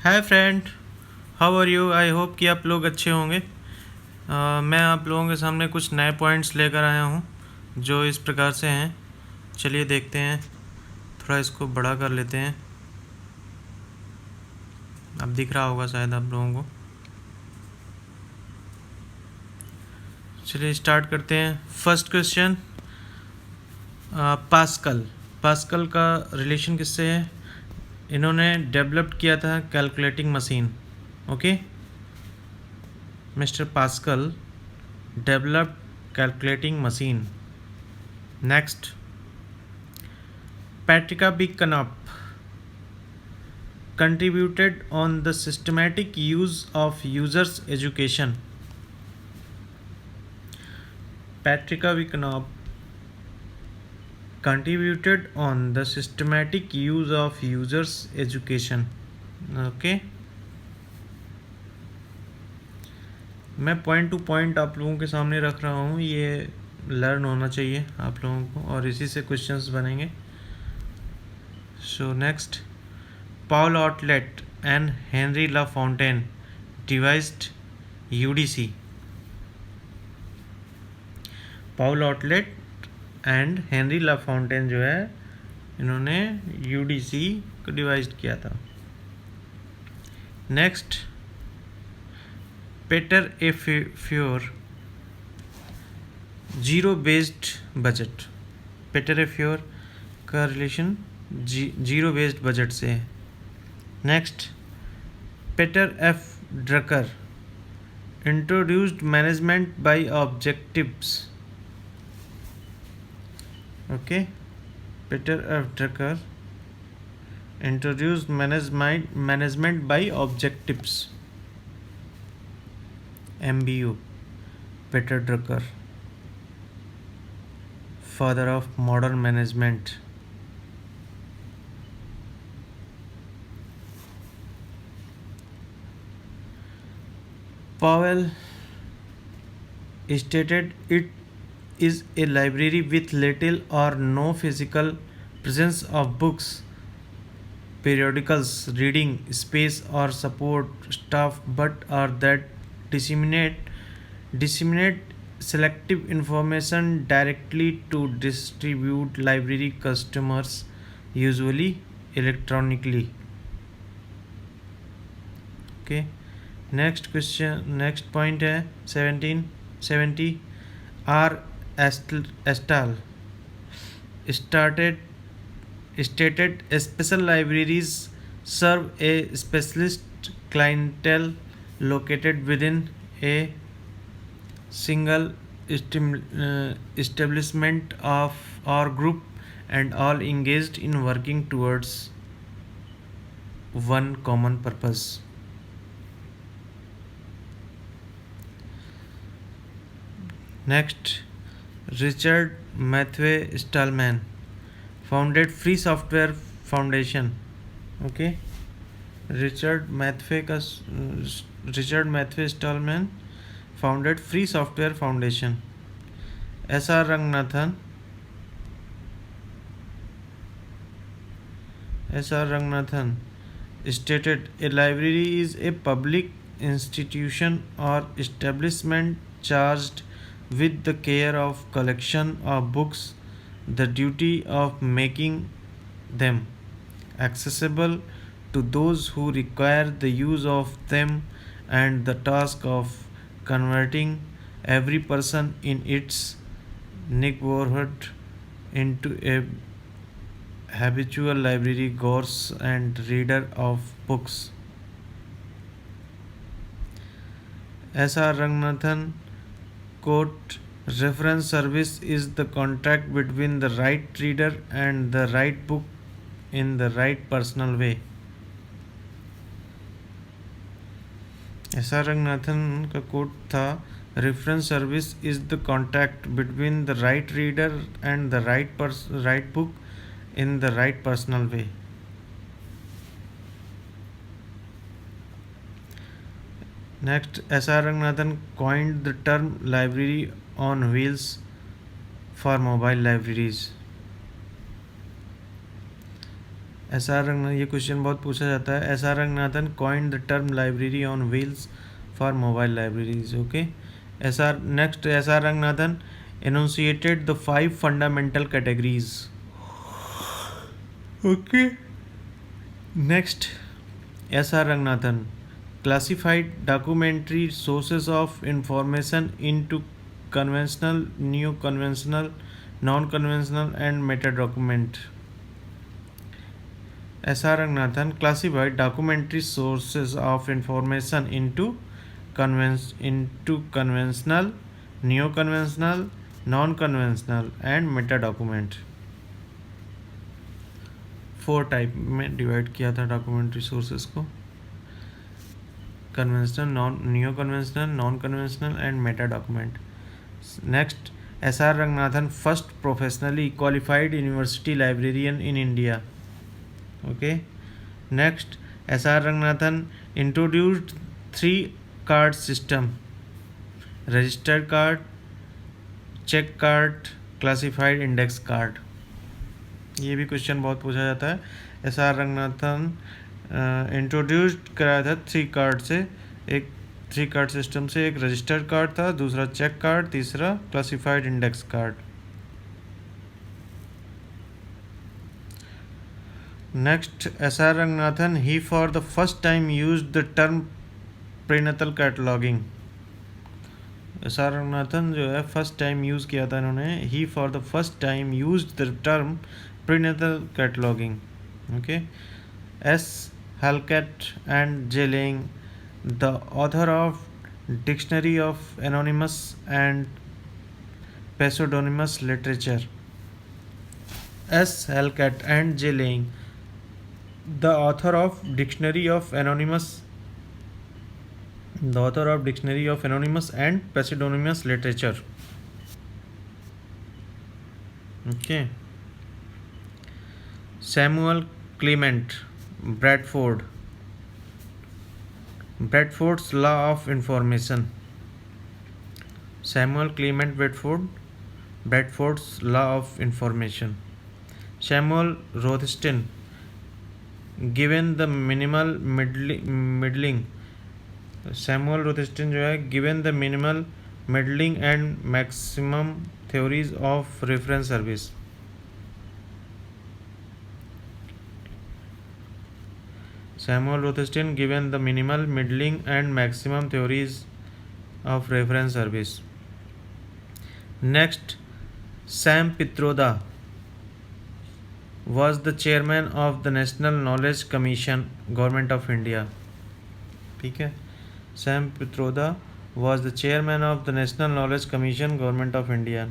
Hi friend, how are you. I hope कि आप लोग अच्छे होंगे। मैं आप लोगों के सामने कुछ नए पॉइंट्स लेकर आया हूँ जो इस प्रकार से हैं। चलिए देखते हैं, थोड़ा इसको बड़ा कर लेते हैं। अब दिख रहा होगा शायद आप लोगों को। चलिए स्टार्ट करते हैं। First question, pascal. पास्कल का रिलेशन किससे है? इन्होंने डेवलप्ड किया था calculating machine. Okay, mister pascal developed calculating machine. Next, Patricia Buchanan contributed on the systematic use of users education. Patricia Buchanan contributed on the systematic use of users education. Okay, मैं point two point आप लोगों के सामने रख रहा हूँ, ये learn होना चाहिए आप लोगों को और इसी से क्वेश्चंस बनेंगे। So next, Paul Outlet and Henry LaFontaine devised UDC. Paul Outlet and Henry LaFontaine जो है, इन्होंने UDC को डिवाइज किया था। Next, Peter A Pyhrr zero based budget. Peter A Pyhrr का रिलेशन जीरो बेस्ड बजट से है। Next, Peter F Drucker introduced management by objectives. Okay, Peter F. Drucker introduced management by objectives. MBO, Peter Drucker, father of modern management. Powell stated it is a library with little or no physical presence of books, periodicals, reading space or support staff, but are that disseminate selective information directly to distribute library customers, usually electronically. Okay, next question, next point है 1770। R Astall stated special libraries serve a specialist clientele located within a single establishment of or group and all engaged in working towards one common purpose. Next, Richard Mathew Stallman founded Free Software Foundation. Okay, Richard Mathew Stallman founded Free Software Foundation. S.R. Ranganathan stated a library is a public institution or establishment charged with the care of collection of books, the duty of making them accessible to those who require the use of them, and the task of converting every person in its neighborhood into a habitual library goers and reader of books. S.R. Ranganathan quote, reference service is the contract between the right reader and the right book in the right personal way. S.R. Ranganathan का coat था, reference service is the contract between the right reader and the right book in the right personal way. Next, S.R. Ranganathan coined the term library on wheels for mobile libraries. S R Ranganathan, ये question बहुत पूछा जाता है। S R Ranganathan coined the term library on wheels for mobile libraries. Okay, S R next, S R Ranganathan enunciated the 5 fundamental categories. Okay, next, S.R. Ranganathan classified documentary sources of information into conventional, neo-conventional, non-conventional and meta document. S.R. Ranganathan classified documentary sources of information into conventional, neo-conventional, non-conventional and meta document। 4 type में divide किया था documentary sources को, conventional, neo conventional, non conventional and meta document. Next, S R Ranganathan first professionally qualified university librarian in India. Okay, next, S R Ranganathan introduced 3 card system, registered card, check card, classified index card. ये भी question बहुत पूछा जाता है। S R Ranganathan introduced कराया था 3 card से, एक 3 कार्ड सिस्टम से, एक रजिस्टर्ड कार्ड था, दूसरा चेक कार्ड, तीसरा classified index card. Next, S R Ranganathan he for the first time used the term prenatal cataloguing. S R Ranganathan जो है फर्स्ट टाइम यूज़ किया था इन्होंने, he for the first time used the term prenatal cataloging. Okay, S. Halkett and J. Lang, the author of Dictionary of Anonymous and Pseudonymous Literature. S. Halkett and J. Lang, the author of Dictionary of Anonymous and Pseudonymous Literature. Okay. Samuel Clement Bradford, Bradford's Law of Information. Samuel Clement Bradford, Bradford's Law of Information. Samuel Rothstein, given the minimal middling, Samuel Rothstein जो है given the minimal middling and maximum theories of reference service. Samuel Rothstein, given the minimal, middling and maximum theories of reference service. Next, Sam Pitroda was the chairman of the National Knowledge Commission, Government of India. ठीक है, Sam Pitroda was the chairman of the National Knowledge Commission, Government of India.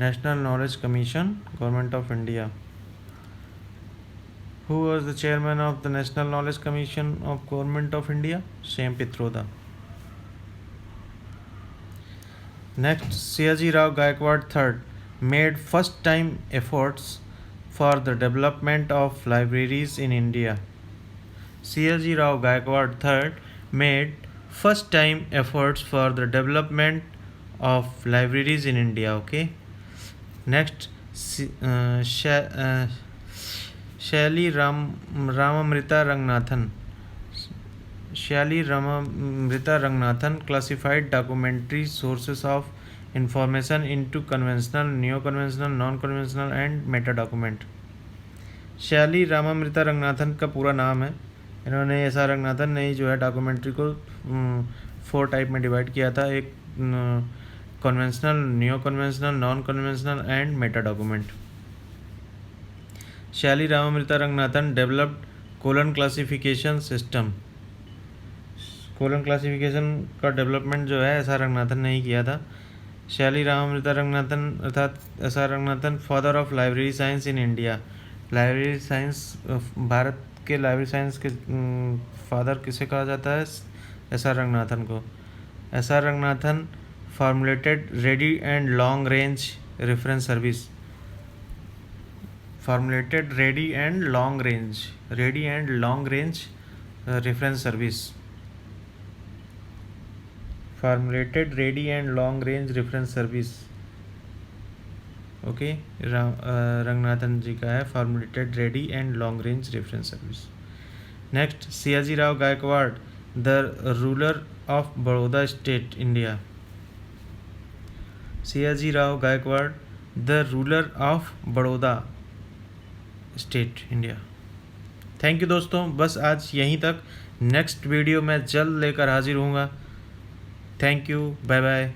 National Knowledge Commission, Government of India. Who was the chairman of the National Knowledge Commission of Government of India? Sam Pitroda. Next, Syyaji Rao Gaikwad III made first time efforts for the development of libraries in India. Syyaji Rao Gaikwad III made first time efforts for the development of libraries in India. Okay. Next, शैली Ramamrita Ranganathan classified documentary sources of information into conventional, neo-conventional, non-conventional and meta document. शैली रामामृता रंगनाथन का पूरा नाम है। इन्होंने S R Ranganathan ने जो है डॉक्यूमेंट्री को 4 टाइप में डिवाइड किया था, एक conventional, neo conventional, non conventional and meta document. Shiyali Ramamrita Ranganathan developed colon classification system. Colon classification का डेवलपमेंट जो है एस आर रंगनाथन ने ही किया था। शैली रामामृता रंगनाथन अर्थात S R Ranganathan father of library science in India. Library science, Bharat के लाइब्रेरी साइंस के फादर किसे कहा जाता है? एस आर रंगनाथन को। S R Ranganathan formulated ready and long range reference service. formulated ready and long range reference service. Formulated ready and long range reference service. Okay, Ranganathan ji का है, formulated ready and long range reference service. Next, Sayaji Rao Gaekwad, the ruler of Baroda state India. Sayaji Rao Gaekwad, the ruler of Baroda state India. Thank you दोस्तों, बस आज यहीं तक। Next video मैं जल्द लेकर हाजिर हूँगा। Thank you, bye bye.